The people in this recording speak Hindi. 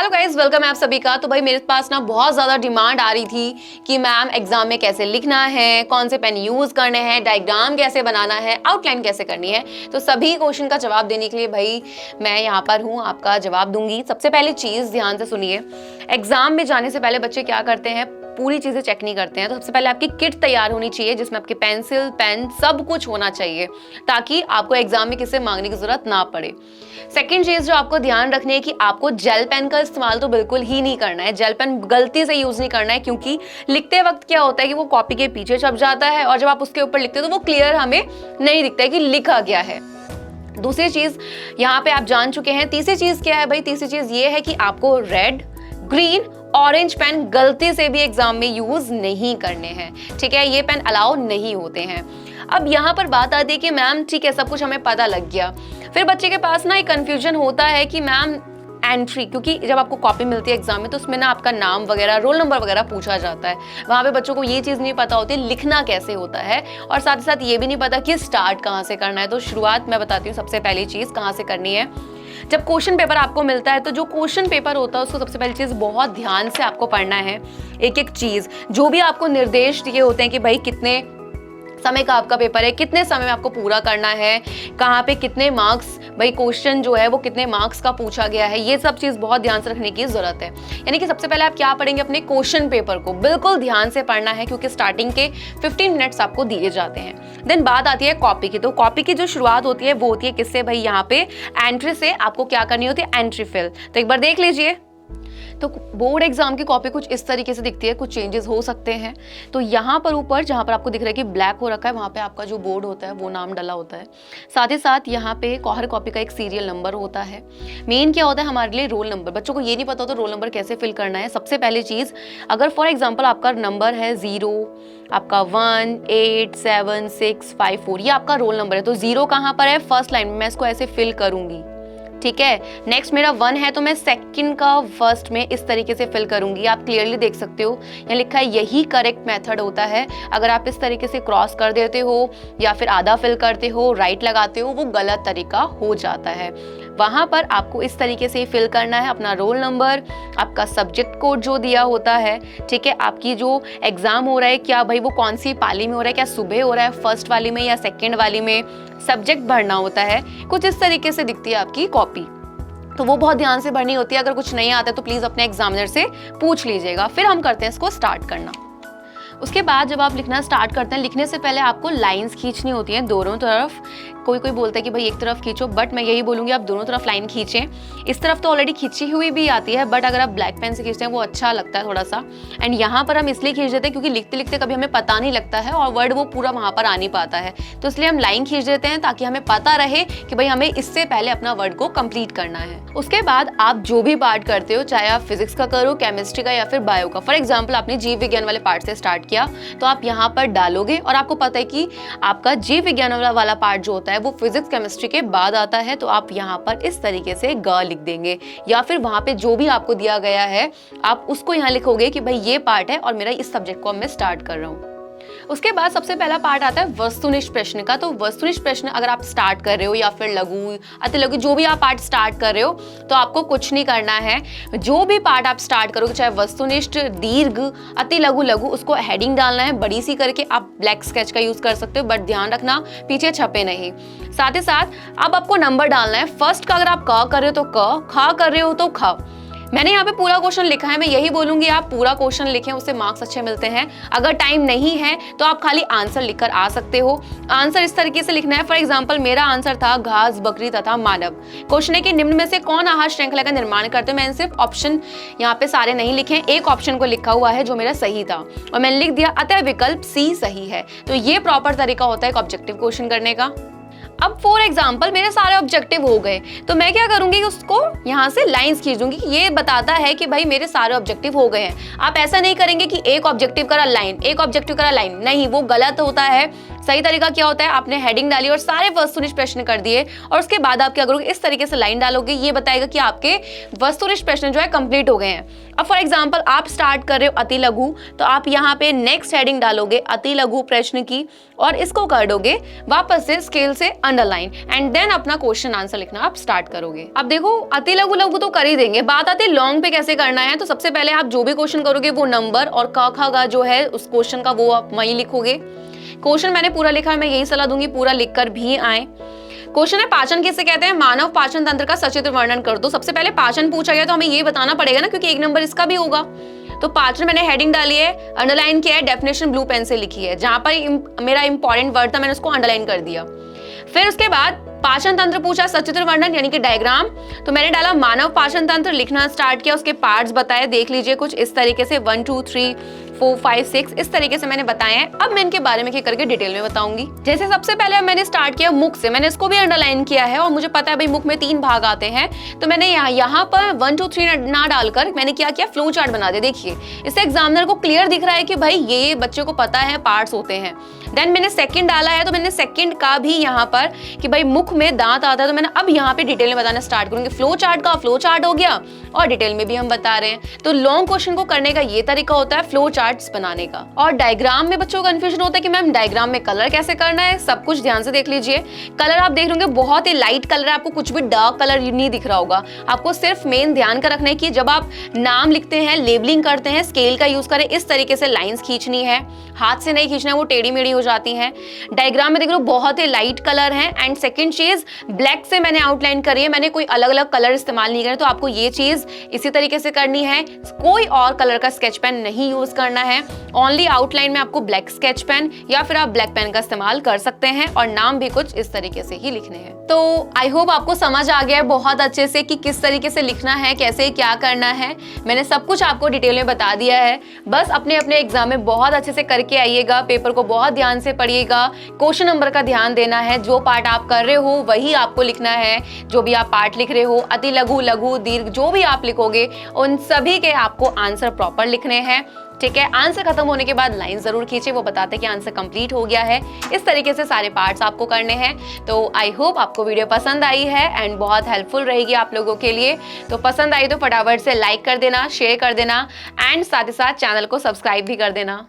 हेलो गाइस, वेलकम है आप सभी का। तो भाई मेरे पास ना बहुत ज़्यादा डिमांड आ रही थी कि मैम एग्जाम में कैसे लिखना है, कौन से पेन यूज़ करने हैं, डायग्राम कैसे बनाना है, आउटलाइन कैसे करनी है। तो सभी क्वेश्चन का जवाब देने के लिए भाई मैं यहाँ पर हूँ, आपका जवाब दूंगी। सबसे पहली चीज़ ध्यान से सुनिए, एग्जाम में जाने से पहले बच्चे क्या करते हैं, पूरी चीज़ें चेक नहीं करते हैं। तो सबसे पहले आपकी किट तैयार होनी चाहिए जिसमें आपके पेंसिल, पेन सब कुछ होना चाहिए ताकि आपको एग्जाम में किसी मांगने की जरूरत ना पड़े। सेकंड चीज़ जो आपको ध्यान रखनी है कि आपको जेल पेन का इस्तेमाल तो बिल्कुल ही नहीं करना है। जेल पेन गलती से यूज़ नहीं करना है, क्योंकि लिखते वक्त क्या होता है कि वो कॉपी के पीछे छप जाता है और जब आप उसके ऊपर लिखते हो तो वो क्लियर हमें नहीं दिखता है कि लिखा गया है। दूसरी चीज़ यहाँ पे आप जान चुके हैं। तीसरी चीज़ क्या है भाई? तीसरी चीज़ ये है कि आपको रेड, ग्रीन, ऑरेंज पेन गलती से भी एग्जाम में यूज नहीं करने हैं, ठीक है? ये पेन अलाउ नहीं होते हैं। अब यहाँ पर बात आती है कि मैम ठीक है, सब कुछ हमें पता लग गया, फिर बच्चे के पास ना एक कंफ्यूजन होता है कि मैम एंट्री, क्योंकि जब आपको कॉपी मिलती है एग्जाम में तो उसमें ना आपका नाम वगैरह, रोल नंबर वगैरह पूछा जाता है। वहाँ पे बच्चों को ये चीज़ नहीं पता होती लिखना कैसे होता है, और साथ ही साथ ये भी नहीं पता कि स्टार्ट कहाँ से करना है। तो शुरुआत मैं बताती हूँ, सबसे पहली चीज़ कहाँ से करनी है। जब क्वेश्चन पेपर आपको मिलता है तो जो क्वेश्चन पेपर होता है उसको सबसे पहली चीज़ बहुत ध्यान से आपको पढ़ना है। एक एक चीज़, जो भी आपको निर्देश दिए होते हैं कि भाई कितने समय का आपका पेपर है, कितने समय में आपको पूरा करना है, कहाँ पे कितने मार्क्स, भाई क्वेश्चन जो है वो कितने मार्क्स का पूछा गया है, ये सब चीज़ बहुत ध्यान से रखने की ज़रूरत है। यानी कि सबसे पहले आप क्या पढ़ेंगे, अपने क्वेश्चन पेपर को बिल्कुल ध्यान से पढ़ना है, क्योंकि स्टार्टिंग के 15 मिनट्स आपको दिए जाते हैं। देन बात आती है कॉपी की। तो कॉपी की जो शुरुआत होती है वो होती है किससे भाई? यहाँ पे एंट्री से आपको क्या करनी होती है, एंट्री फिल। तो एक बार देख लीजिए। तो बोर्ड एग्जाम की कॉपी कुछ इस तरीके से दिखती है, कुछ चेंजेस हो सकते हैं। तो यहाँ पर ऊपर जहाँ पर आपको दिख रहा है कि ब्लैक हो रखा है, वहाँ पे आपका जो बोर्ड होता है वो नाम डला होता है। साथ ही साथ यहाँ पे हर कॉपी का एक सीरियल नंबर होता है। मेन क्या होता है हमारे लिए, रोल नंबर। बच्चों को ये नहीं पता होता रोल नंबर कैसे फिल करना है। सबसे पहली चीज़, अगर फॉर एग्जाम्पल आपका नंबर है 0, आपका 1, 8, 7, 6, 5, 4, ये आपका रोल नंबर है। तो 0 कहाँ पर है? फर्स्ट लाइन में। मैं इसको ऐसे फिल करूंगी, ठीक है। नेक्स्ट मेरा 1 है तो मैं सेकंड का फर्स्ट में इस तरीके से फिल करूंगी। आप क्लियरली देख सकते हो यहाँ लिखा है, यही करेक्ट मेथड होता है। अगर आप इस तरीके से क्रॉस कर देते हो या फिर आधा फिल करते हो, राइट लगाते हो, वो गलत तरीका हो जाता है। वहां पर आपको इस तरीके से फिल करना है अपना रोल नंबर, आपका सब्जेक्ट कोड जो दिया होता है, ठीक है। आपकी जो एग्जाम हो रहा है, क्या भाई वो कौन सी पाली में हो रहा है, क्या सुबह हो रहा है, फर्स्ट वाली में या सेकेंड वाली में, सब्जेक्ट भरना होता है। कुछ इस तरीके से दिखती है आपकी कॉपी, तो वो बहुत ध्यान से भरनी होती है। अगर कुछ नहीं आता है तो प्लीज़ अपने एग्जामिनर से पूछ लीजिएगा। फिर हम करते हैं इसको स्टार्ट करना। उसके बाद जब आप लिखना स्टार्ट करते हैं, लिखने से पहले आपको लाइंस खींचनी होती हैं दोनों तरफ। कोई कोई बोलता है कि भाई एक तरफ खींचो, बट मैं यही बोलूँगी आप दोनों तरफ लाइन खींचें। इस तरफ तो ऑलरेडी खींची हुई भी आती है, बट अगर आप ब्लैक पेन से खींचते हैं वो अच्छा लगता है थोड़ा सा। एंड यहाँ पर हम इसलिए खींच देते हैं क्योंकि लिखते लिखते कभी हमें पता नहीं लगता है और वर्ड वो पूरा वहाँ पर आ नहीं पाता है, तो इसलिए हम लाइन खींच देते हैं ताकि हमें पता रहे कि भाई हमें इससे पहले अपना वर्ड को कंप्लीट करना है। उसके बाद आप जो भी पार्ट करते हो, चाहे आप फिजिक्स का करो, केमिस्ट्री का या फिर बायो का। फॉर एग्जाम्पल आपने जीव विज्ञान वाले पार्ट से स्टार्ट किया तो आप यहाँ पर डालोगे, और आपको पता है कि आपका जीव विज्ञान वाला पार्ट जो होता है वो फिजिक्स केमिस्ट्री के बाद आता है, तो आप यहाँ पर इस तरीके से ग लिख देंगे, या फिर वहाँ पे जो भी आपको दिया गया है आप उसको यहाँ लिखोगे कि भाई ये पार्ट है और मेरा इस सब्जेक्ट को मैं स्टार्ट कर रहा हूँ। उसके बाद सबसे पहला पार्ट आता है वस्तुनिष्ठ प्रश्न का। तो वस्तुनिष्ठ प्रश्न अगर आप स्टार्ट कर रहे हो या फिर लघु, अति लघु, जो भी आप पार्ट स्टार्ट कर रहे हो, तो आपको कुछ नहीं करना है। जो भी पार्ट आप स्टार्ट करोगे, चाहे वस्तुनिष्ठ, दीर्घ, अति लघु, लघु, उसको हेडिंग डालना है बड़ी सी करके। आप ब्लैक स्केच का यूज कर सकते हो, बट ध्यान रखना पीछे छपे नहीं। साथ ही साथ अब आपको नंबर डालना है। फर्स्ट का अगर आप क कर रहे हो तो क, खा कर रहे हो तो ख। मैंने यहाँ पे पूरा क्वेश्चन लिखा है, मैं यही बोलूंगी आप पूरा क्वेश्चन लिखें, उससे मार्क्स अच्छे मिलते हैं। अगर टाइम नहीं है तो आप खाली आंसर लिखकर आ सकते हो। आंसर इस तरीके से लिखना है। फॉर एग्जांपल मेरा आंसर था घास, बकरी तथा मानव। क्वेश्चन है कि निम्न में से कौन आहार श्रृंखला का निर्माण करते हैं। मैंने सिर्फ ऑप्शन यहाँ पे सारे नहीं लिखे, एक ऑप्शन को लिखा हुआ है जो मेरा सही था, और मैंने लिख दिया अतः विकल्प सी सही है। तो ये प्रॉपर तरीका होता है एक ऑब्जेक्टिव क्वेश्चन करने का। अब फॉर एग्जाम्पल मेरे सारे ऑब्जेक्टिव हो गए, तो मैं क्या करूंगी, उसको यहाँ से लाइंस खींच दूंगी। ये बताता है कि भाई मेरे सारे ऑब्जेक्टिव हो गए हैं। आप ऐसा नहीं करेंगे कि एक ऑब्जेक्टिव करा लाइन, एक ऑब्जेक्टिव करा लाइन, नहीं, वो गलत होता है। सही तरीका क्या होता है, आपने हेडिंग डाली और सारे वस्तुनिष्ठ प्रश्न कर दिए और उसके बाद आप क्या करोगे, इस तरीके से लाइन डालोगे, ये बताएगा कि आपके वस्तुनिष्ठ प्रश्न जो है कंप्लीट हो गए हैं। अब फॉर एग्जांपल आप स्टार्ट कर रहे हो अति लघु, तो आप यहाँ पे नेक्स्ट हेडिंग डालोगे अति लघु प्रश्न की और इसको कर दोगे वापस से स्केल से अंडरलाइन एंड देन अपना क्वेश्चन आंसर लिखना आप स्टार्ट करोगे। अब देखो अति लघु लघु तो कर ही देंगे, बात आती है लॉन्ग पे कैसे करना है। तो सबसे पहले आप जो भी क्वेश्चन करोगे वो नंबर और क ख ग जो है उस क्वेश्चन का वो आप वहीं लिखोगे। क्वेश्चन मैंने पूरा लिखा है, मैं यही सलाह दूंगी पूरा लिखकर भी आए। क्वेश्चन है पाचन किसे कहते हैं, मानव पाचन तंत्र का सचित्र वर्णन कर दो। सबसे पहले पाचन पूछा गया तो हमें ये बताना पड़ेगा ना, क्योंकि 1 नंबर इसका भी होगा। तो पाचन मैंने हेडिंग डाली है, अंडरलाइन किया है, डेफिनेशन ब्लू पेन से लिखी है, जहां पर मेरा इंपॉर्टेंट वर्ड था मैंने उसको अंडरलाइन कर दिया। फिर उसके बाद पाचन तंत्र पूछा, सचित्र वर्णन यानी कि डायग्राम, तो मैंने डाला मानव पाचन तंत्र, लिखना स्टार्ट किया, उसके पार्ट्स बताए, देख लीजिए कुछ इस तरीके से 1 2 3 4 5 6 इस तरीके से मैंने बताए हैं। अब मैं इनके बारे में एक करके डिटेल में बताऊंगी। जैसे सबसे पहले मैंने स्टार्ट किया मुख से, मैंने इसको भी अंडरलाइन किया है और मुझे पता है भाई मुख में 3 भाग आते हैं, तो मैंने यहाँ पर 1 2 3 ना डालकर मैंने क्या किया, फ्लो चार्ट बना दिया। देखिए इससे एग्जामिनर को क्लियर दिख रहा है कि भाई ये बच्चे को पता है पार्ट्स होते हैं। देन मैंने सेकंड डाला है, तो मैंने सेकंड का भी यहाँ पर कि भाई मुख में दांत आता है, तो मैंने अब यहाँ पे डिटेल में बताना स्टार्ट करूंगी। फ्लो चार्ट का फ्लो चार्ट हो गया और डिटेल में भी हम बता रहे हैं। तो लॉन्ग क्वेश्चन को करने का ये तरीका होता है फ्लो चार्ट्स बनाने का। और डायग्राम में बच्चों को कंफ्यूजन होता है कि मैम डायग्राम में कलर कैसे करना है, सब कुछ ध्यान से देख लीजिए। कलर आप देख रहे बहुत ही लाइट कलर है, आपको कुछ भी डार्क कलर नहीं दिख रहा होगा। आपको सिर्फ मेन ध्यान का रखना है कि जब आप नाम लिखते हैं, लेबलिंग करते हैं, स्केल का यूज करें, इस तरीके से लाइंस खींचनी है, हाथ से नहीं खींचना है, वो टेढ़ी मेढ़ी हो जाती है। डायग्राम में देख लो बहुत ही लाइट कलर है। एंड सेकंड चीज ब्लैक से मैंने आउटलाइन करी है, मैंने कोई अलग अलग कलर इस्तेमाल नहीं करे, तो आपको ये चीज इसी तरीके से करनी है। कोई और कलर का स्केच पेन नहीं यूज करना है, ओनली आउटलाइन में आपको ब्लैक स्केच पेन या फिर आप ब्लैक पेन का इस्तेमाल कर सकते हैं और नाम भी कुछ इस तरीके से ही लिखने हैं। तो आई होप आपको समझ आ गया है बहुत अच्छे से कि किस तरीके से लिखना है, कैसे क्या करना है। मैंने सब कुछ आपको डिटेल में बता दिया है। बस अपने अपने एग्जाम में बहुत अच्छे से करके आइएगा, पेपर को बहुत ध्यान से पढ़िएगा, क्वेश्चन नंबर का ध्यान देना है। जो पार्ट आप कर रहे हो वही आपको लिखना है। जो भी आप पार्ट लिख रहे हो, अति लघु, लघु, दीर्घ, जो भी आप लिखोगे उन सभी के आपको आंसर प्रॉपर लिखने हैं। ठीक है, आंसर खत्म होने के बाद लाइन जरूर खींचे, वो बताते हैं कि आंसर कंप्लीट हो गया है। इस तरीके से सारे पार्ट्स आपको करने हैं। तो आई होप आपको वीडियो पसंद आई है एंड बहुत हेल्पफुल रहेगी आप लोगों के लिए। तो पसंद आई तो फटाफट से लाइक कर देना, शेयर कर देना एंड साथ ही साथ चैनल को सब्सक्राइब भी कर देना।